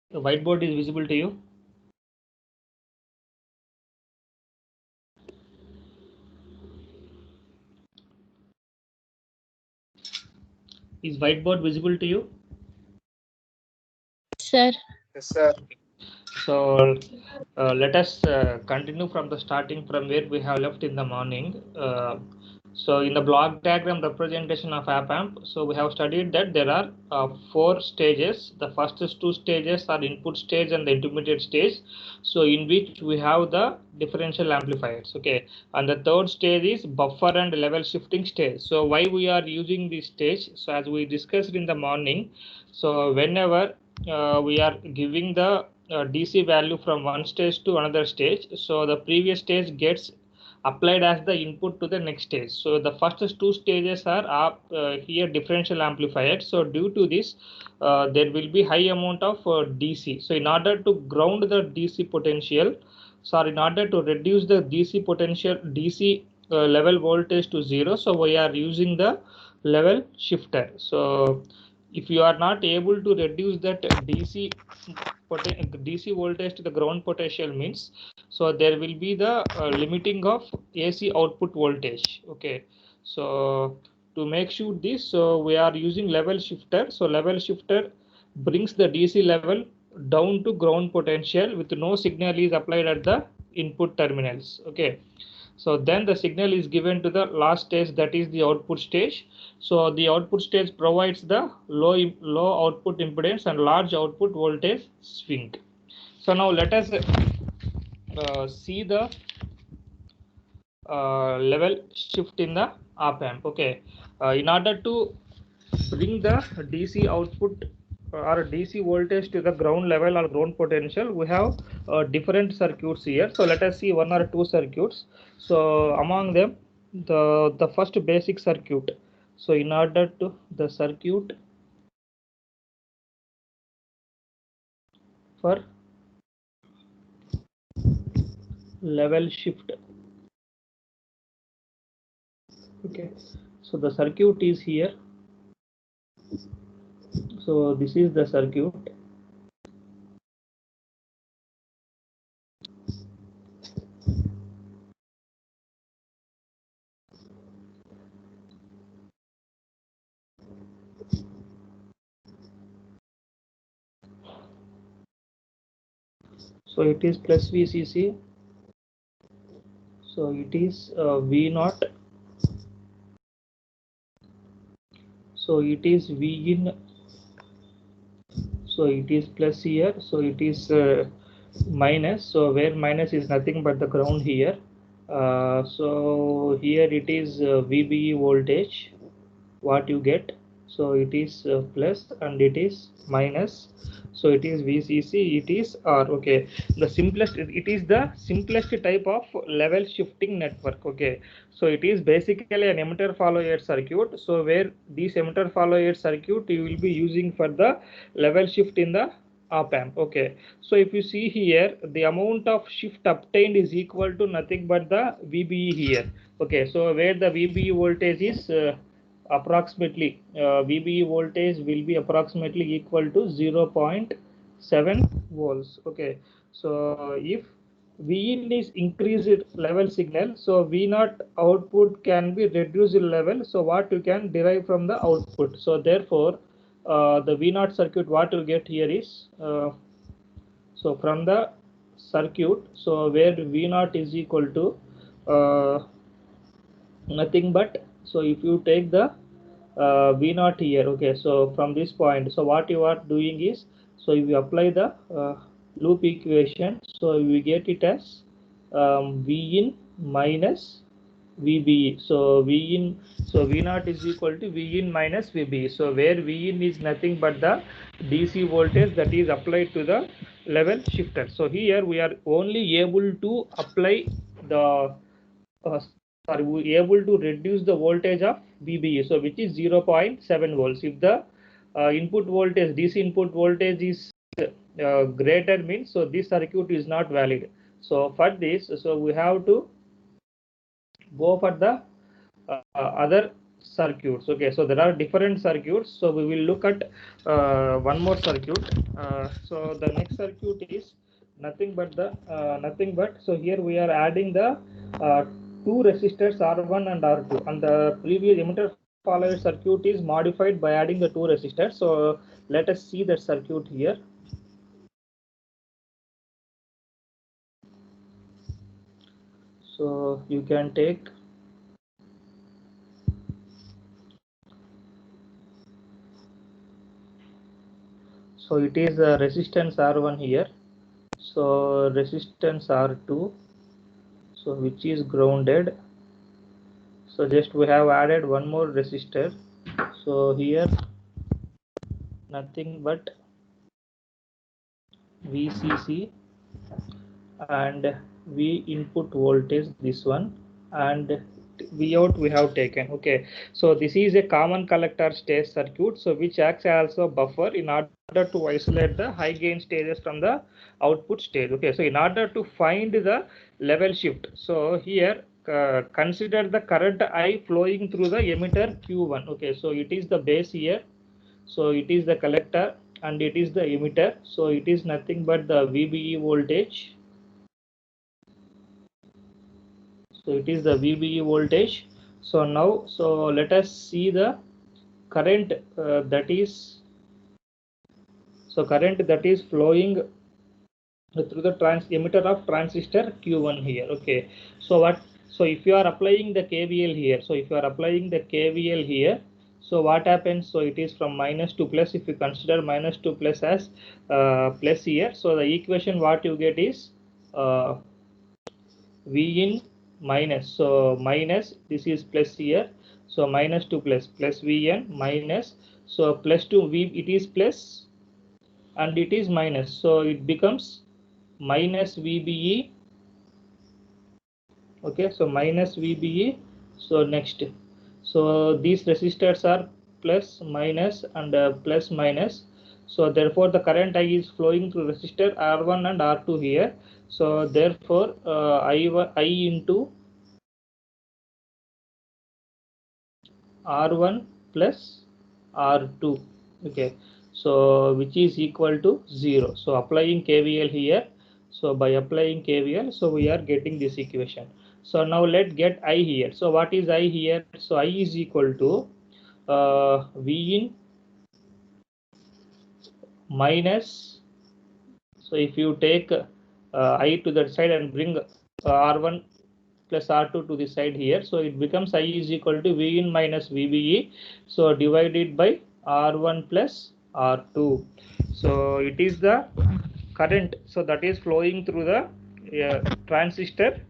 The whiteboard is visible to you? Is whiteboard visible to you? Sir. Yes, sir. So let us continue from the starting from where we have left in the morning. So in the block diagram representation of AppAmp, so we have studied that there are 4 stages. The first two stages are input stage and the intermediate stage. So in which we have the differential amplifiers. Okay, and the third stage is buffer and level shifting stage. So why we are using this stage? So as we discussed in the morning, so whenever we are giving the DC value from one stage to another stage, so the previous stage gets applied as the input to the next stage. So the first two stages are here differential amplifiers. So due to this, there will be high amount of DC. So in order to ground the DC potential, sorry, in order to reduce the DC potential, DC level voltage to 0, so we are using the level shifter. So if you are not able to reduce that DC voltage to the ground potential means, so there will be the limiting of AC output voltage. Okay, so to make sure this, so we are using level shifter. So level shifter brings the DC level down to ground potential with no signal is applied at the input terminals. Okay, so then the signal is given to the last stage, that is the output stage. So the output stage provides the low output impedance and large output voltage swing. So now let us see the level shift in the op amp. Okay, in order to bring the DC output or DC voltage to the ground level or ground potential, we have different circuits here. So let us see one or two circuits. So among them, the first basic circuit. So in order to the circuit for level shift. Okay, so the circuit is here. So this is the circuit. So it is plus VCC. So it is V naught. So it is V in. So it is plus here. So it is minus. So where minus is nothing but the ground here. So here it is VBE voltage. What you get? So it is plus and it is minus. So it is VCC, it is R. Okay, the simplest, it is the simplest type of level shifting network. Okay, so it is basically an emitter follower circuit. So where this emitter follower circuit you will be using for the level shift in the op amp. Okay, so if you see here, the amount of shift obtained is equal to nothing but the VBE here. Okay, so where the VBE voltage is approximately VBE voltage will be approximately equal to 0.7 volts. Okay, so if V in is increased level signal, so V naught output can be reduced level. So what you can derive from the output. So therefore, the V naught circuit what you get here is so from the circuit, so where V naught is equal to nothing but, so if you take the V naught here. Okay, so from this point, so what you are doing is, so if you apply the loop equation, so we get it as V in minus VBE. So V in, so V naught is equal to V in minus VBE. So where V in is nothing but the DC voltage that is applied to the level shifter. So here we are only able to apply the sorry, we able to reduce the voltage of VBE, so which is 0.7 volts. If the input voltage, DC input voltage is greater means, so this circuit is not valid. So for this, so we have to go for the other circuits. Okay, so there are different circuits, so we will look at one more circuit. So the next circuit is nothing but so here we are adding the two resistors R1 and R2, and the previous emitter follower circuit is modified by adding the two resistors. So let us see that circuit here. So you can take, so it is a resistance R1 here, so resistance R2, so which is grounded. So just we have added one more resistor, so here nothing but VCC and V input voltage, this one, and V out we have taken. Okay, so this is a common collector stage circuit, so which acts as a buffer in order to isolate the high gain stages from the output stage. Okay, so in order to find the level shift, so here consider the current I flowing through the emitter Q1. Okay, so it is the base here, so it is the collector and it is the emitter, so it is nothing but the VBE voltage. So it is the VBE voltage. So now, so let us see the current current that is flowing through the emitter of transistor Q1 here. Okay, so so if you are applying the KVL here, so what happens? So it is from minus to plus. If you consider minus to plus as plus here, so the equation what you get is V in minus, so minus, this is plus here, so minus to plus, plus Vn minus, so plus to V, it is plus and it is minus, so it becomes minus VBE. Okay, so minus VBE. So next, so these resistors are plus minus and plus minus, so therefore the current I is flowing through resistor R1 and R2 here, so therefore I into R1 plus R2. Okay, so which is equal to 0. So applying KVL here, so by applying KVL, so we are getting this equation. So now let's get I here. So what is I here? So I is equal to V in minus, so if you take I to that side and bring R1 plus R2 to the side here, so it becomes I is equal to V in minus VBE, so divided by R1 plus R2. So it is the current, so that is flowing through the transistor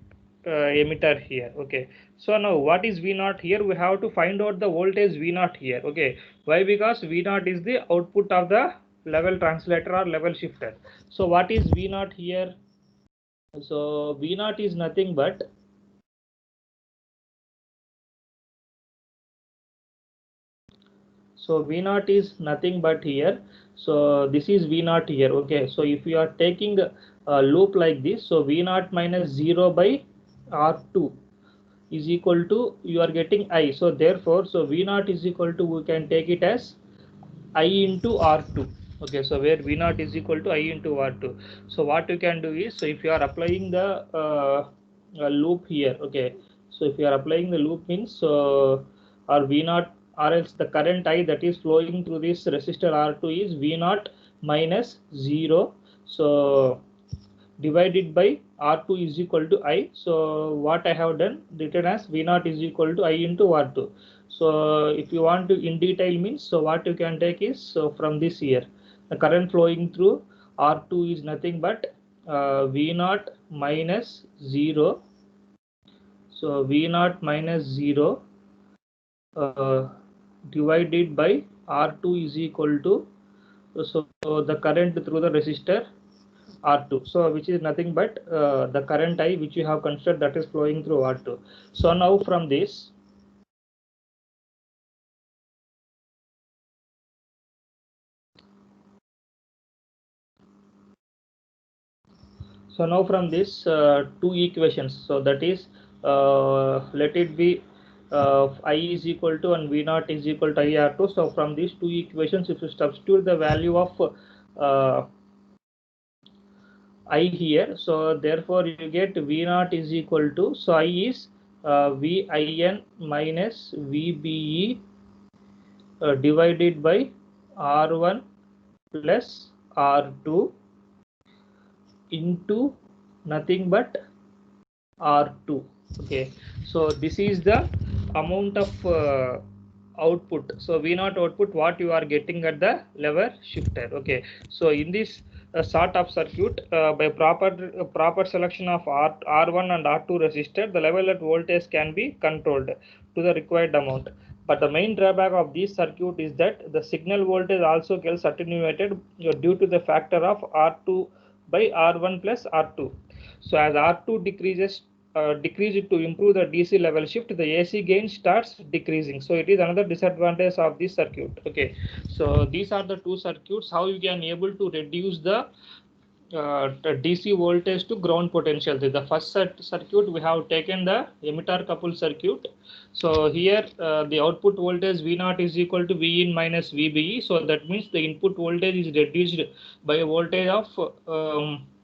emitter here. Okay, so now what is V0 here? We have to find out the voltage V0 here. Okay, why? Because V0 is the output of the level translator or level shifter. So what is V0 here? So V0 is nothing but, so V0 is nothing but here, so this is V0 here. Okay, so if you are taking a loop like this, so V0 minus 0 by R2 is equal to, you are getting I, so therefore, so V0 is equal to, we can take it as I into R2. Okay, so where V0 is equal to I into R2. So what you can do is, so if you are applying the loop here, okay, so if you are applying the loop means, so or V0, or else the current I that is flowing through this resistor R2 is V0 minus 0. So divided by R2 is equal to I. So what I have done, written as V0 is equal to I into R2. So if you want to in detail means, so what you can take is, so from this here, the current flowing through R2 is nothing but V0 minus 0. So V0 minus 0 divided by R2 is equal to, so the current through the resistor R2, so which is nothing but the current I which you have considered that is flowing through R2. So now from this, two equations, so that is let it be I is equal to and V naught is equal to IR2. So from these two equations, if you substitute the value of I here, so therefore you get V naught is equal to, so I is VIN minus VBE divided by R1 plus R2 into nothing but R2. Okay, so this is the amount of output. So V naught output what you are getting at the lever shifter. Okay, so in this sort of circuit, by proper selection of R1 and R2 resistor, the level at voltage can be controlled to the required amount. But the main drawback of this circuit is that the signal voltage also gets attenuated due to the factor of R2 by R1 plus R2. So as R2 decrease to improve the DC level shift, the AC gain starts decreasing. So it is another disadvantage of this circuit. Okay, so these are the two circuits how you can able to reduce the DC voltage to ground potential. The first circuit we have taken the emitter coupled circuit. So here the output voltage V naught is equal to V in minus VBE. So that means the input voltage is reduced by a voltage of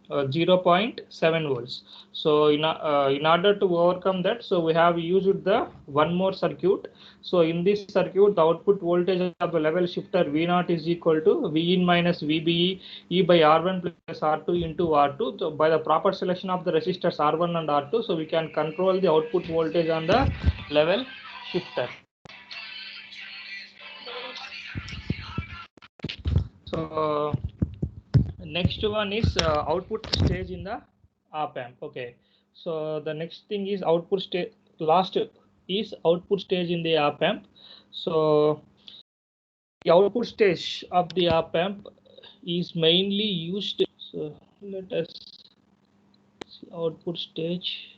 0.7 volts. So in order to overcome that, so we have used the one more circuit. So in this circuit, the output voltage of the level shifter V naught is equal to V in minus VBE E by R1 plus R2 into R2. So by the proper selection of the resistors R1 and R2, so we can control the output voltage on the level shifter. So next one is output stage in the op amp. Okay, so the next thing is output stage. Last is output stage in the op amp. So the output stage of the op amp is mainly used. So let us see output stage.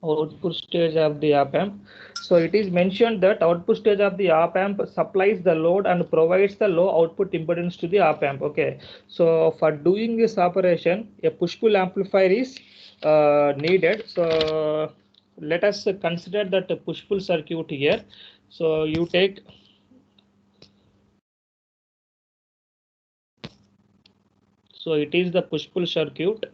Output stage of the op amp. So it is mentioned that output stage of the op amp supplies the load and provides the low output impedance to the op amp. Okay, so for doing this operation, a push-pull amplifier is needed. So let us consider that a push-pull circuit here. So you take so it is the push-pull circuit.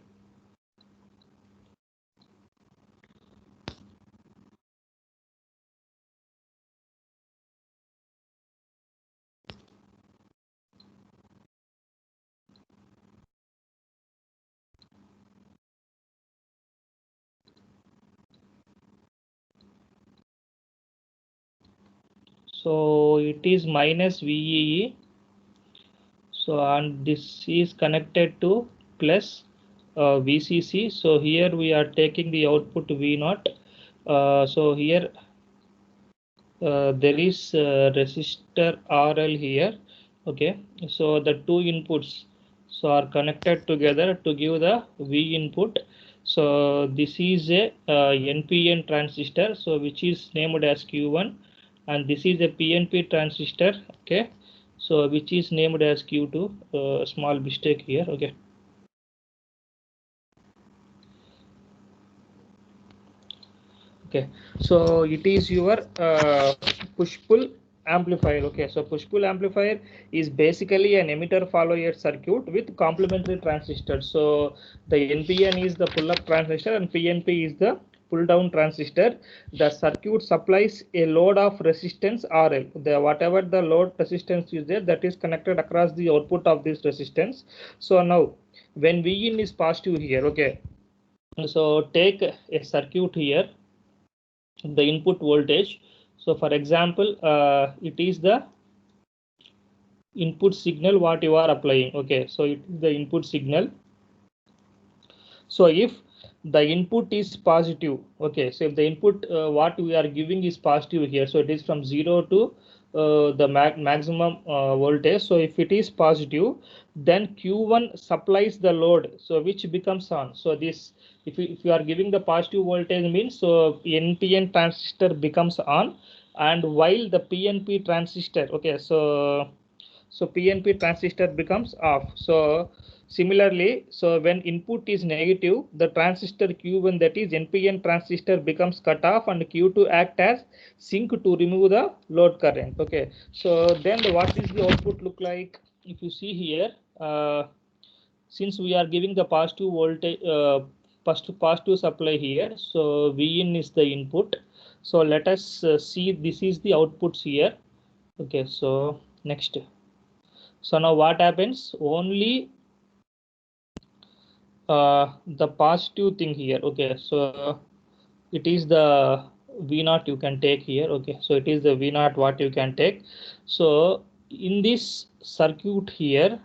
So it is minus VEE. So and this is connected to plus VCC. So here we are taking the output V naught. So here there is resistor RL here. Okay, so the two inputs so are connected together to give the V input. So this is a NPN transistor, so which is named as Q1, and this is a PNP transistor. Okay, so which is named as Q2. Small mistake here. Okay. Okay, so it is your push pull amplifier. Okay, so push pull amplifier is basically an emitter follower circuit with complementary transistors. So the NPN is the pull up transistor and PNP is the pull down transistor. The circuit supplies a load of resistance RL. The whatever the load resistance is there, that is connected across the output of this resistance. So now when Vin is positive here, okay, so take a circuit here, the input voltage. So for example, it is the input signal what you are applying. Okay, so it is the input signal. So if the input is positive, okay, so if the input what we are giving is positive here, so it is from 0 to the maximum voltage. So if it is positive, then Q1 supplies the load, so which becomes on. So this if you are giving the positive voltage means, so NPN transistor becomes on, and while the PNP transistor, okay, so PNP transistor becomes off. So Similarly, so when input is negative, the transistor Q1, that is NPN transistor, becomes cut off and Q2 act as sink to remove the load current. Okay, so then what is the output look like? If you see here, since we are giving the positive voltage, positive supply here, so Vin is the input. So let us see, this is the outputs here. Okay, so next. So now what happens? Only the positive thing here. Okay, so it is the V0 you can take here. Okay, so it is the V0 what you can take. So in this circuit here,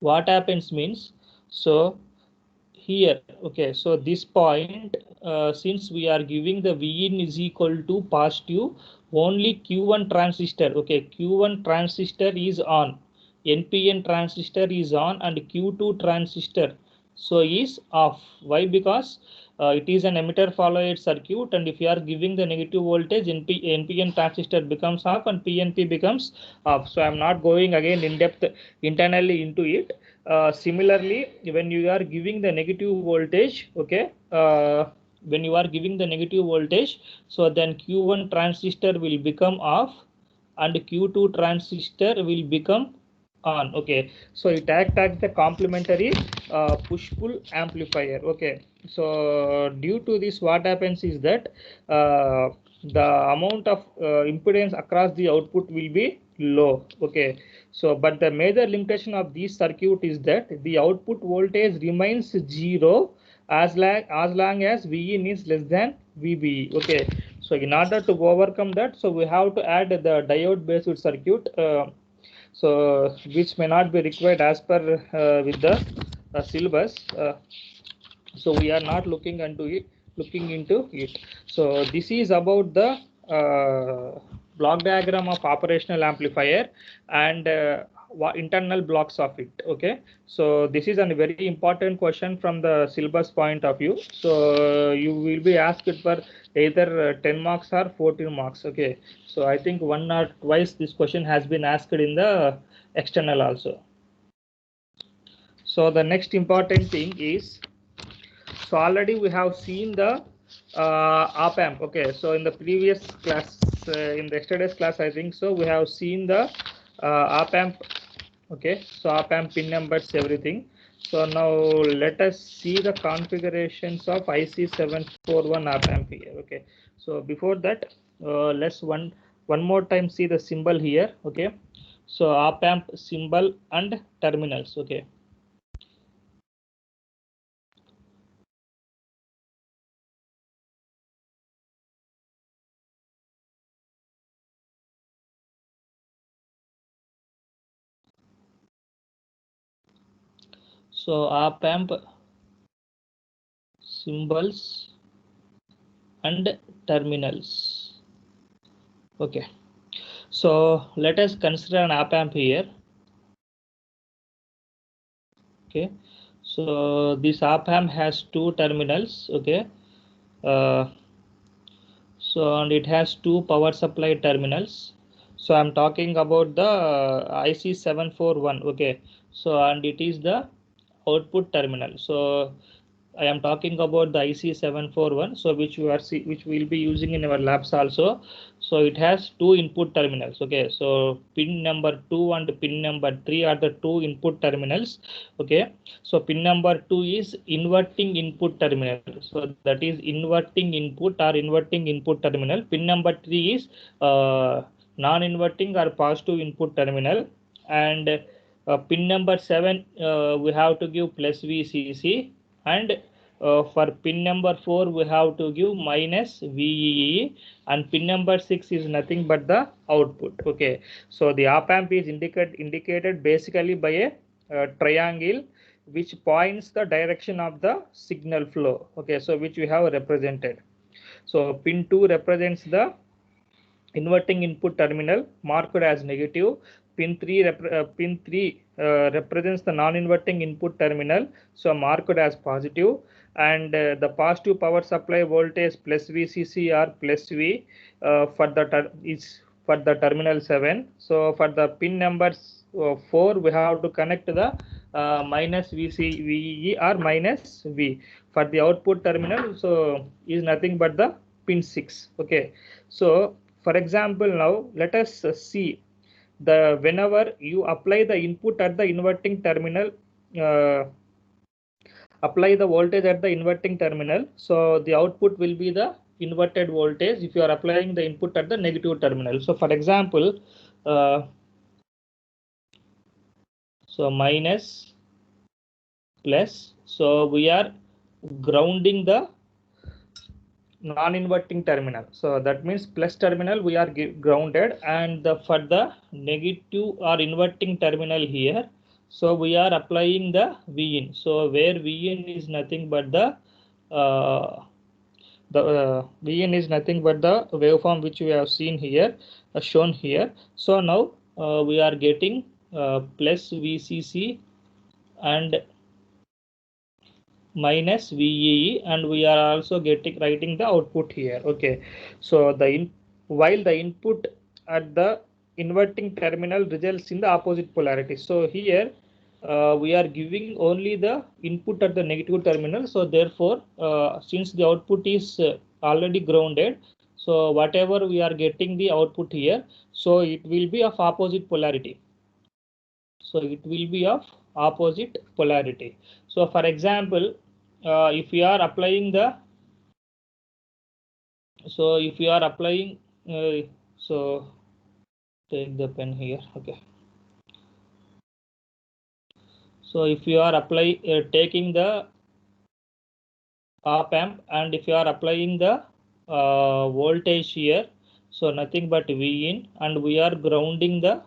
what happens means, so here, okay, so this point, since we are giving the Vin is equal to positive, only Q1 transistor, okay, Q1 transistor is on, NPN transistor is on, and Q2 transistor so is off. Why? Because it is an emitter followed circuit, and if you are giving the negative voltage, NPN transistor becomes off and PNP becomes off. So I'm not going again in depth internally into it. Similarly, when you are giving the negative voltage, okay, when you are giving the negative voltage, so then Q1 transistor will become off and Q2 transistor will become on. Okay, so it acts as the complementary push-pull amplifier. Okay, so due to this, what happens is that the amount of impedance across the output will be low. Okay, so but the major limitation of this circuit is that the output voltage remains zero as long as Vin is less than VBE. Okay, so in order to overcome that, so we have to add the diode based circuit, so which may not be required as per with the syllabus. So we are not looking into it. So this is about the block diagram of operational amplifier and internal blocks of it. Okay, so this is a very important question from the syllabus point of view. So you will be asked for either 10 marks or 14 marks. Okay, so I think one or twice this question has been asked in the external also. So the next important thing is, so already we have seen the op amp. Okay, so in the previous class, in the yesterday's class, I think so, we have seen the op amp. Okay, so op amp pin numbers, everything. So now let us see the configurations of IC741 op amp here. Okay, so before that, let's one more time see the symbol here. Okay, so op amp symbol and terminals. Okay. So op amp symbols and terminals. Okay, so let us consider an op amp here. Okay, so this op amp has two terminals. Okay, so and it has two power supply terminals. So I'm talking about the IC741. Okay, so and it is the output terminal. So I am talking about the IC741, so which we'll be using in our labs also. So it has two input terminals. Okay, so pin number 2 and pin number 3 are the two input terminals. Okay, so pin number 2 is inverting input terminal. So that is inverting input or inverting input terminal. Pin number 3 is non-inverting or positive input terminal, and pin number 7 we have to give plus VCC, and for pin number 4 we have to give minus VEE, and pin number 6 is nothing but the output. Okay, so the op amp is indicated basically by a triangle which points the direction of the signal flow. Okay, so which we have represented. So pin 2 represents the inverting input terminal marked as negative. Pin 3 represents the non-inverting input terminal, so marked as positive, and the positive power supply voltage plus VCC or plus V for the terminal 7. So for the pin numbers 4 we have to connect the minus VE or minus V for the output terminal. So is nothing but the pin 6. Okay. So for example, now let us see the whenever you apply the input at the inverting terminal, apply the voltage at the inverting terminal, so the output will be the inverted voltage if you are applying the input at the negative terminal. So for example, so minus plus, so we are grounding the non-inverting terminal, so that means plus terminal we are grounded, and for the negative or inverting terminal here, so we are applying the Vin. So where Vin is nothing but the Vn is nothing but the waveform which we have seen here, shown here. So now we are getting plus VCC and minus VEE, and we are also writing the output here. Okay, so while the input at the inverting terminal results in the opposite polarity. So here we are giving only the input at the negative terminal. So therefore, since the output is already grounded, so whatever we are getting the output here, so it will be of opposite polarity. So it will be of opposite polarity. So for example, if you are applying the, so if you are applying, so take the pen here. Okay. So if you are taking the op amp, and if you are applying the voltage here, so nothing but V in, and we are grounding the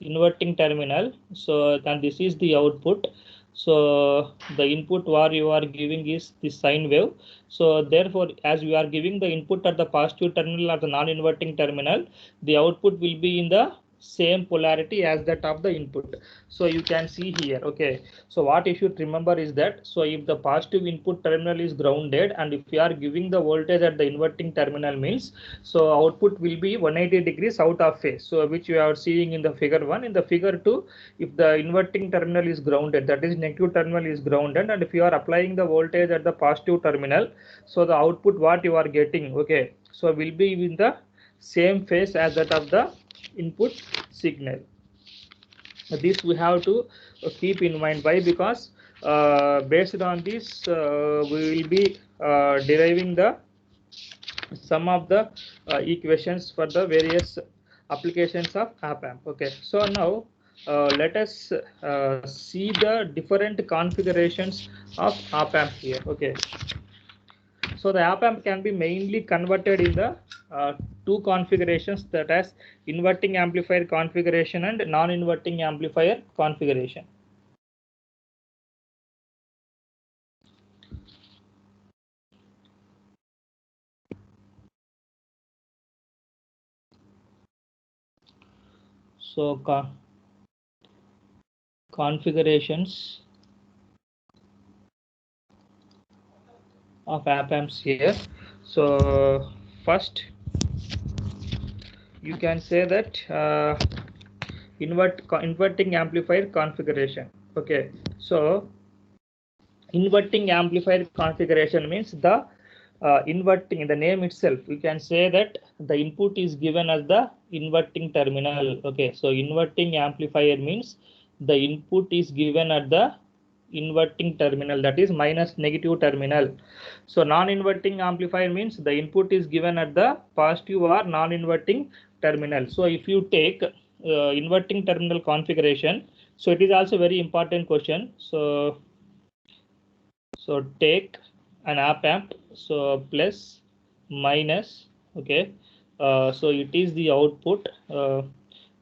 inverting terminal. So then this is the output. So the input what you are giving is the sine wave. So therefore, as we are giving the input at the positive terminal or the non-inverting terminal, the output will be in the same polarity as that of the input. So you can see here. Okay, so what you should remember is that, so if the positive input terminal is grounded, and if you are giving the voltage at the inverting terminal means, so output will be 180 degrees out of phase, so which you are seeing in the figure 1. In the figure 2, if the inverting terminal is grounded, that is negative terminal is grounded, and if you are applying the voltage at the positive terminal, so the output what you are getting, okay, so will be in the same phase as that of the input signal. This we have to keep in mind. Why? Because based on this we will be deriving the some of the equations for the various applications of op amp. Okay, so now let us see the different configurations of op amp here. Okay, so the op amp can be mainly converted in the two configurations, that is inverting amplifier configuration and non-inverting amplifier configuration. So configurations of op amps here. So first you can say that inverting amplifier configuration. Okay, so inverting amplifier configuration means the inverting, in the name itself you can say that the input is given as the inverting terminal. Okay, so inverting amplifier means the input is given at the inverting terminal, that is minus negative terminal. So non-inverting amplifier means the input is given at the positive or non-inverting terminal. So if you take inverting terminal configuration, so it is also very important question. So take an op amp, so plus minus. Okay, so it is the output.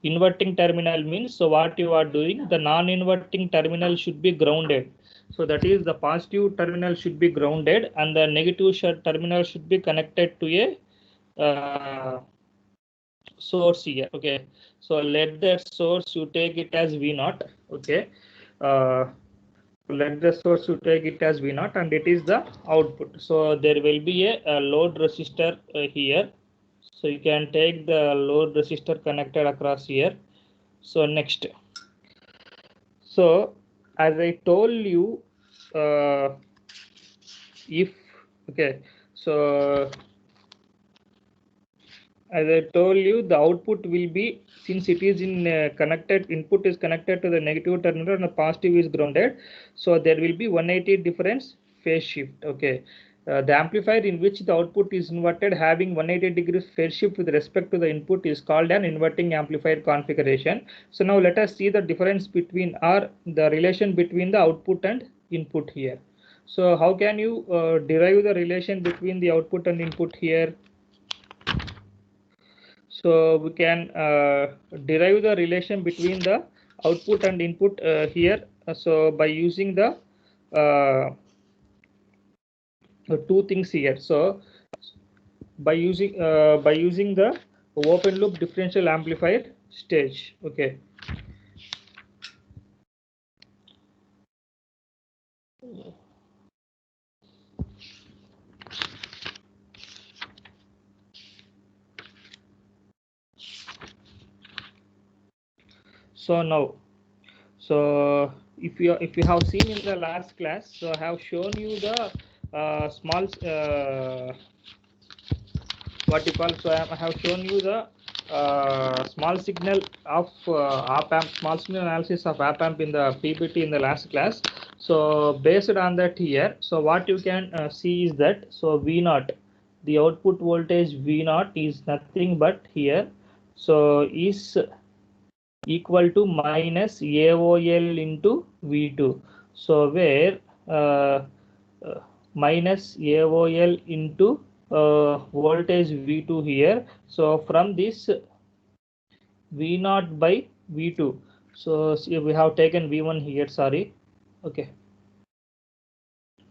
Inverting terminal means, so what you are doing, the non-inverting terminal should be grounded. So that is the positive terminal should be grounded, and the negative terminal should be connected to a source here. Okay, so let that source you take it as V0. Okay, let the source you take it as V0, and it is the output. So there will be a load resistor here. So you can take the load resistor connected across here. So next, so as I told you, if okay, so as I told you, the output will be, since it is in connected, input is connected to the negative terminal and the positive is grounded, so there will be 180 difference phase shift. Okay, the amplifier in which the output is inverted having 180 degrees phase shift with respect to the input is called an inverting amplifier configuration. So now let us see the difference between, or the relation between the output and input here. So how can you derive the relation between the output and input here? So we can derive the relation between the output and input here. So by using the two things here. So by using the open loop differential amplifier stage. Okay. So now, so if you have seen in the last class, so I have shown you the small what you call, so I have shown you the small signal of op amp, small signal analysis of op amp in the PPT in the last class. So based on that here, so what you can see is that, so V0, the output voltage V0 is nothing but here, so is equal to minus AOL into V2. So where minus AOL into voltage V2 here. So from this V0 by V2. So see, we have taken V1 here, sorry. Okay.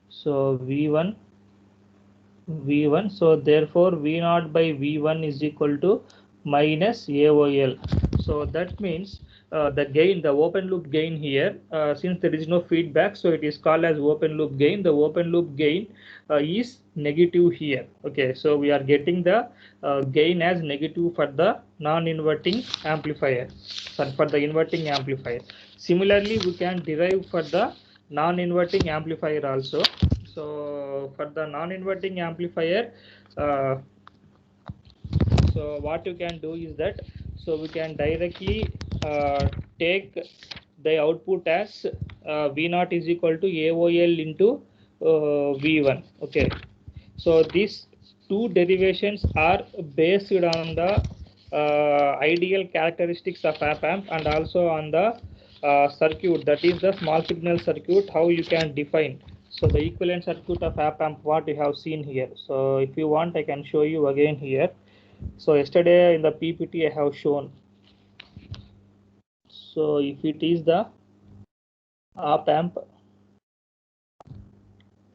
So V1. So therefore V0 by V1 is equal to minus AOL. So that means the gain, the open loop gain here, since there is no feedback, so it is called as open loop gain. The open loop gain is negative here. Okay, so we are getting the gain as negative for the non-inverting amplifier, sorry, for the inverting amplifier. Similarly, we can derive for the non-inverting amplifier also. So for the non-inverting amplifier, so what you can do is that, so we can directly take the output as V0 is equal to AOL into V1. Okay, so these two derivations are based on the ideal characteristics of op amp and also on the circuit, that is the small signal circuit, how you can define. So the equivalent circuit of op amp, what you have seen here. So if you want, I can show you again here. So yesterday in the PPT I have shown. So if it is the op amp,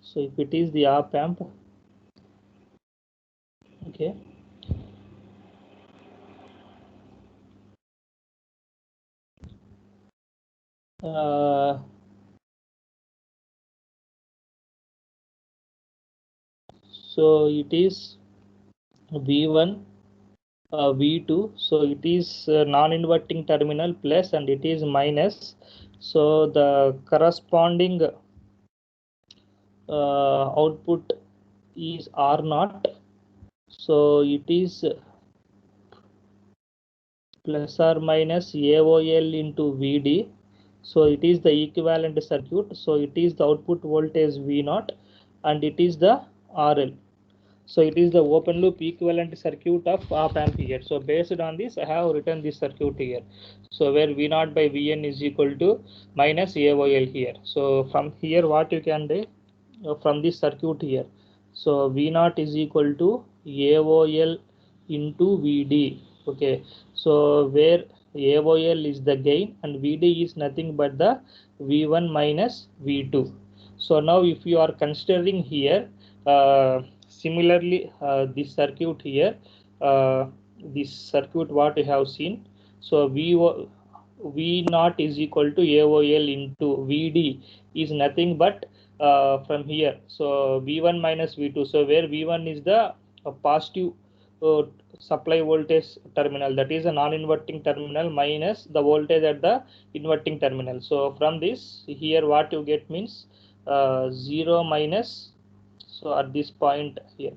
so if it is the op amp, okay. So it is V1, V2, so it is non-inverting terminal plus and it is minus. So the corresponding output is R0. So it is plus or minus AOL into VD. So it is the equivalent circuit. So it is the output voltage V0 and it is the RL. So it is the open loop equivalent circuit of op amp here. So based on this, I have written this circuit here. So where V0 by Vn is equal to minus AOL here. So from here, what you can do from this circuit here. So V0 is equal to AOL into VD. Okay. So where AOL is the gain and VD is nothing but the V1 minus V2. So now if you are considering here, similarly, this circuit here, this circuit what you have seen. So V0 is equal to AOL into VD is nothing but from here. So V1 minus V2. So where V1 is the positive supply voltage terminal, that is a non-inverting terminal, minus the voltage at the inverting terminal. So from this here what you get means 0 minus, so at this point here,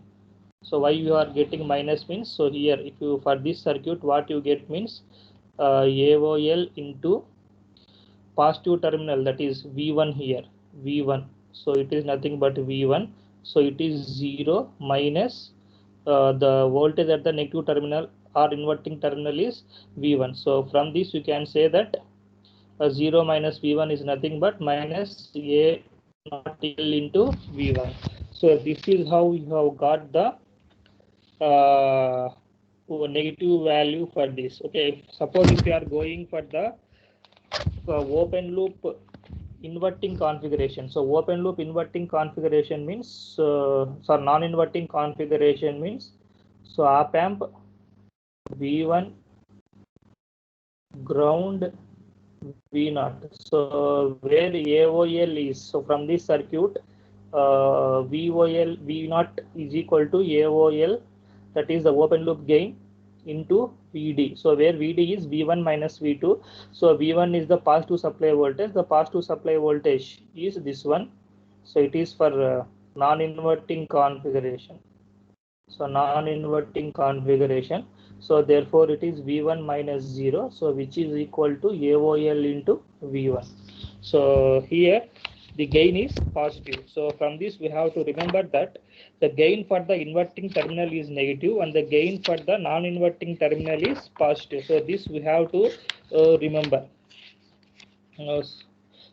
so why you are getting minus means, so here if you for this circuit what you get means AOL into positive terminal, that is V1 here, V1, so it is nothing but V1, so it is 0 minus the voltage at the negative terminal or inverting terminal is V1. So from this you can say that 0 minus V1 is nothing but minus A not L into V1. So this is how we have got the negative value for this. Okay, suppose if you are going for the open loop inverting configuration. So open loop inverting configuration means, so non-inverting configuration means, so op amp V1 ground V0. So where AOL is, so from this circuit VOL V0 is equal to AOL, that is the open loop gain, into VD. So where VD is V1 minus V2. So V1 is the positive supply voltage. The positive supply voltage is this one. So it is for non-inverting configuration. So non-inverting configuration. So therefore it is V1 minus 0. So which is equal to AOL into V1. So here the gain is positive. So from this we have to remember that the gain for the inverting terminal is negative and the gain for the non-inverting terminal is positive. So this we have to remember.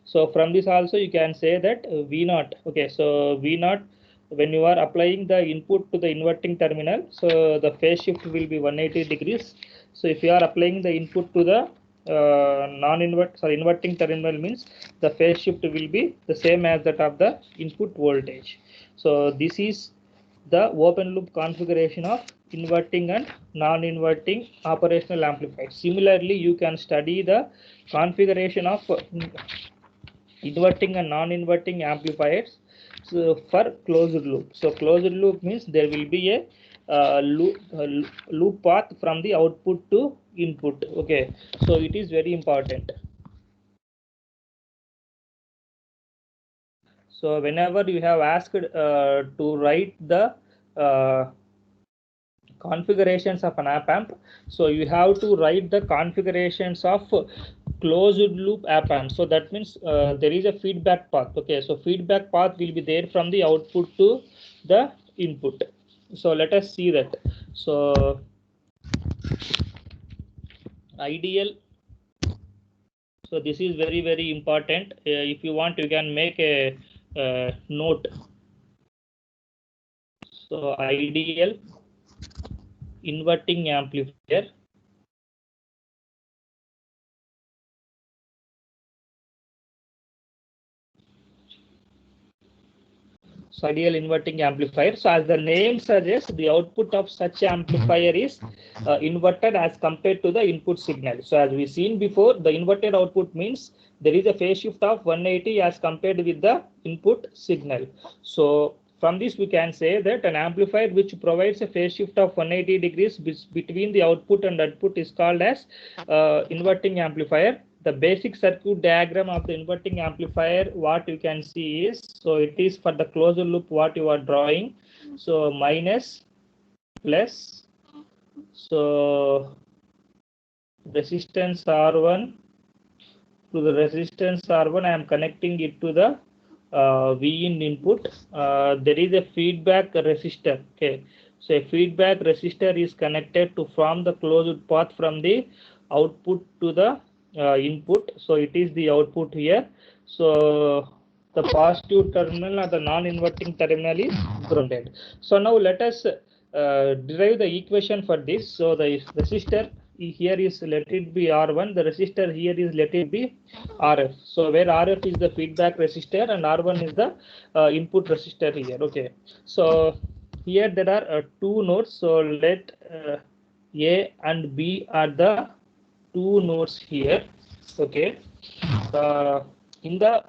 So from this also you can say that V0. Okay, so V0, when you are applying the input to the inverting terminal, so the phase shift will be 180 degrees. So if you are applying the input to the inverting terminal means the phase shift will be the same as that of the input voltage. So this is the open loop configuration of inverting and non-inverting operational amplifier. Similarly, you can study the configuration of inverting and non-inverting amplifiers for closed loop. So closed loop means there will be a loop path from the output to input. Okay, so it is very important. So whenever you have asked to write the configurations of an op amp, so you have to write the configurations of closed loop op amp. So that means there is a feedback path. Okay, so feedback path will be there from the output to the input. So let us see that. So ideal, so this is very important. If you want you can make a note. So ideal inverting amplifier. So ideal inverting amplifier. So as the name suggests, the output of such amplifier is inverted as compared to the input signal. So as we seen before, the inverted output means there is a phase shift of 180 as compared with the input signal. So from this we can say that an amplifier which provides a phase shift of 180 degrees between the output and output is called as inverting amplifier. The basic circuit diagram of the inverting amplifier, what you can see is, so it is for the closed loop what you are drawing. So minus, plus, so resistance R1 to the resistance R1, I am connecting it to the V in input. There is a feedback resistor. Okay, so a feedback resistor is connected to form the closed path from the output to the input. So it is the output here. So the positive terminal or the non-inverting terminal is grounded. So now let us derive the equation for this. So the resistor here is, let it be R1, the resistor here is, let it be RF. So where RF is the feedback resistor and R1 is the input resistor here. Okay, so here there are two nodes. So let A and B are the two nodes here. Okay, in the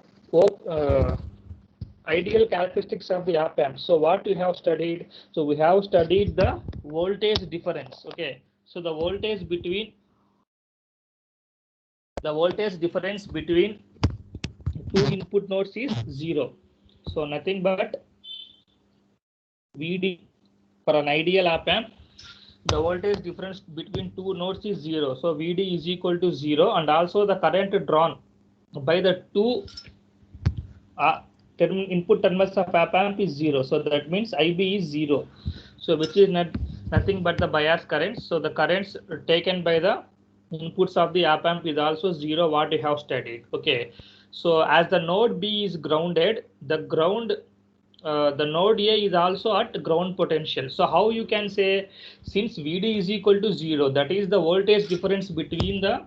ideal characteristics of the op amp. So what we have studied? So we have studied the voltage difference. Okay. So the voltage between two input nodes is 0. So nothing but VD for an ideal op amp. The voltage difference between two nodes is 0. So VD is equal to 0, and also the current drawn by the two input terminals of op amp is 0. So that means IB is 0. So which is nothing but the bias currents. So the currents taken by the inputs of the op amp is also 0, what we have studied. Okay. So as the node B is grounded, the node A is also at ground potential. So how you can say, since VD is equal to 0, that is the voltage difference between the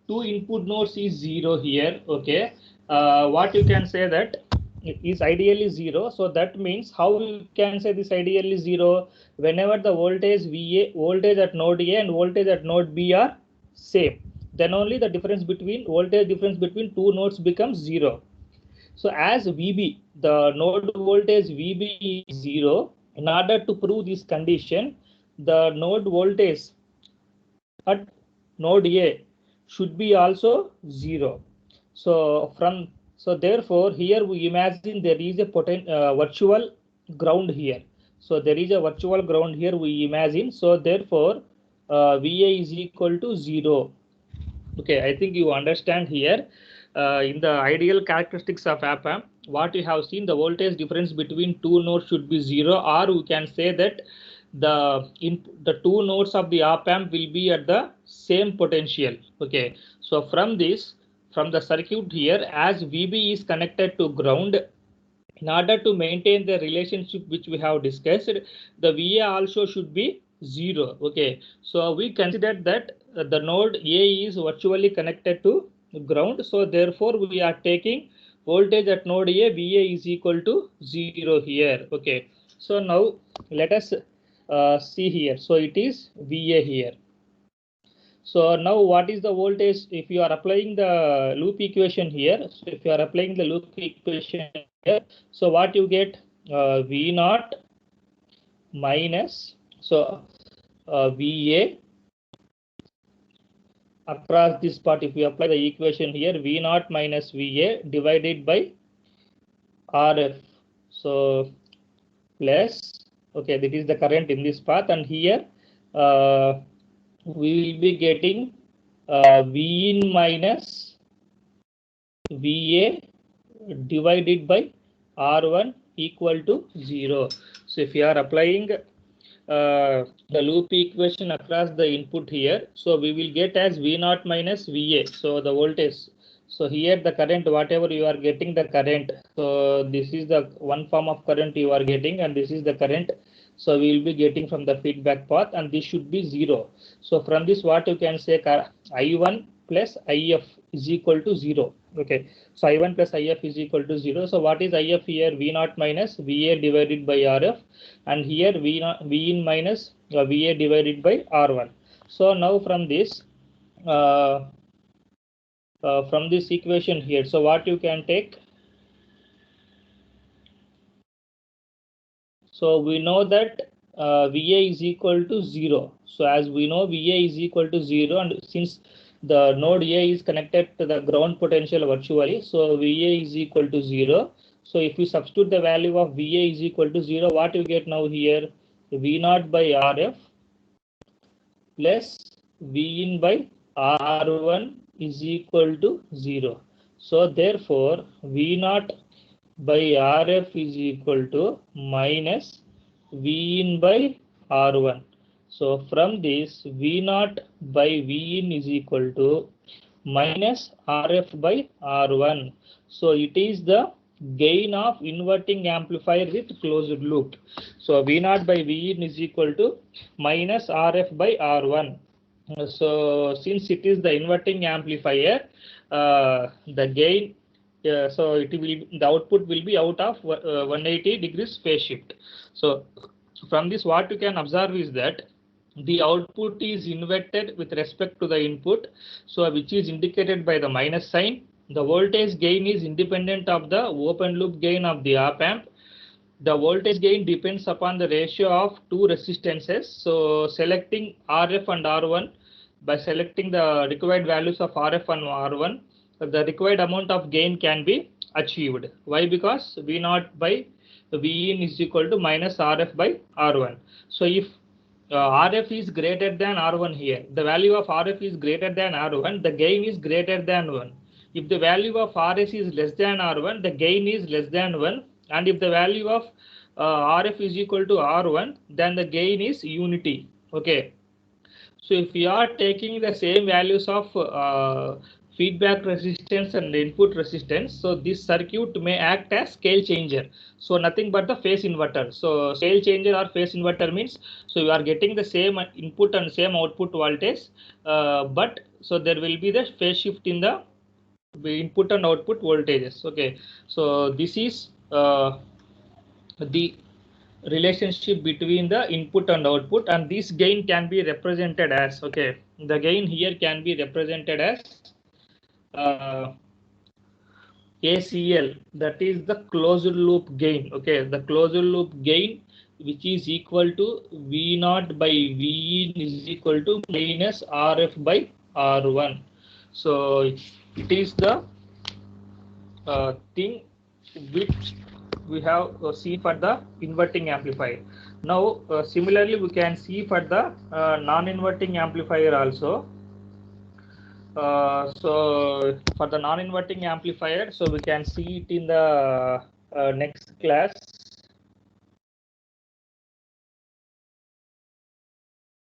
two input nodes is 0 here. Okay. What you can say that is ideally 0. So that means how you can say this ideally 0? Whenever the voltage at node A and voltage at node B are same, then only the voltage difference between two nodes becomes 0. So as VB, the node voltage VB is 0, in order to prove this condition, the node voltage at node A should be also 0. So therefore here we imagine there is a virtual ground here. So there is a virtual ground here we imagine. So therefore VA is equal to 0. Okay, I think you understand here. In the ideal characteristics of op amp, what we have seen, the voltage difference between two nodes should be 0, or we can say that the two nodes of the op amp will be at the same potential. Okay, so from the circuit here, as VB is connected to ground, in order to maintain the relationship which we have discussed, the VA also should be 0. Okay, so we consider that the node A is virtually connected to ground. So therefore we are taking voltage at node A, VA is equal to 0 here. Okay, so now let us see here. So it is VA here. So now what is the voltage if you are applying the loop equation here? So if you are applying the loop equation here, so what you get, V naught minus, so VA across this part, if you apply the equation here, V naught minus VA divided by RF. So plus, okay, that is the current in this path, and here we will be getting V in minus VA divided by R1 equal to 0. So if you are applying the loop equation across the input here, so we will get as V naught minus VA. So the voltage. So here the current, whatever you are getting the current. So this is the one form of current you are getting, and this is the current. So we will be getting from the feedback path, and this should be 0. So from this, what you can say, I1 plus IF is equal to 0. Okay, so I1 plus IF is equal to 0. So what is IF here? V naught minus VA divided by RF, and here V in minus VA divided by R1. So now from this equation here, so what you can take? So we know that VA is equal to 0. So as we know, VA is equal to 0, and since the node A is connected to the ground potential virtually, so VA is equal to 0. So if you substitute the value of VA is equal to 0, what you get now here? V naught by RF plus V in by R1 is equal to 0. So therefore V naught by RF is equal to minus V in by R1. So from this, V naught by V in is equal to minus RF by R1. So it is the gain of inverting amplifier with closed loop. So V naught by V in is equal to minus RF by R1. So since it is the inverting amplifier, the gain, so the output will be out of 180 degrees phase shift. So from this, what you can observe is that the output is inverted with respect to the input, so which is indicated by the minus sign, The voltage gain is independent of the open loop gain of the op amp. The voltage gain depends upon the ratio of two resistances. So selecting RF and R1, by selecting the required values of RF and R1, the required amount of gain can be achieved. Why? Because V0 by Vin is equal to minus RF by R1. So if RF is greater than R1 here, the value of RF is greater than R1, the gain is greater than 1. If the value of RS is less than R1, the gain is less than 1. And if the value of RF is equal to R1, then the gain is unity. Okay. So if we are taking the same values of feedback resistance and input resistance, so this circuit may act as scale changer. So nothing but the phase inverter. So scale changer or phase inverter means, so you are getting the same input and same output voltage, but so there will be the phase shift in the input and output voltages. Okay, so this is the relationship between the input and output, and this gain can be represented as, okay, the gain here can be represented as ACL, that is the closed loop gain. Okay, the closed loop gain, which is equal to V0 by Vin is equal to minus RF by R1. So it is the thing which we have seen for the inverting amplifier. Now similarly we can see for the non-inverting amplifier also. So for the non-inverting amplifier, so we can see it in the next class.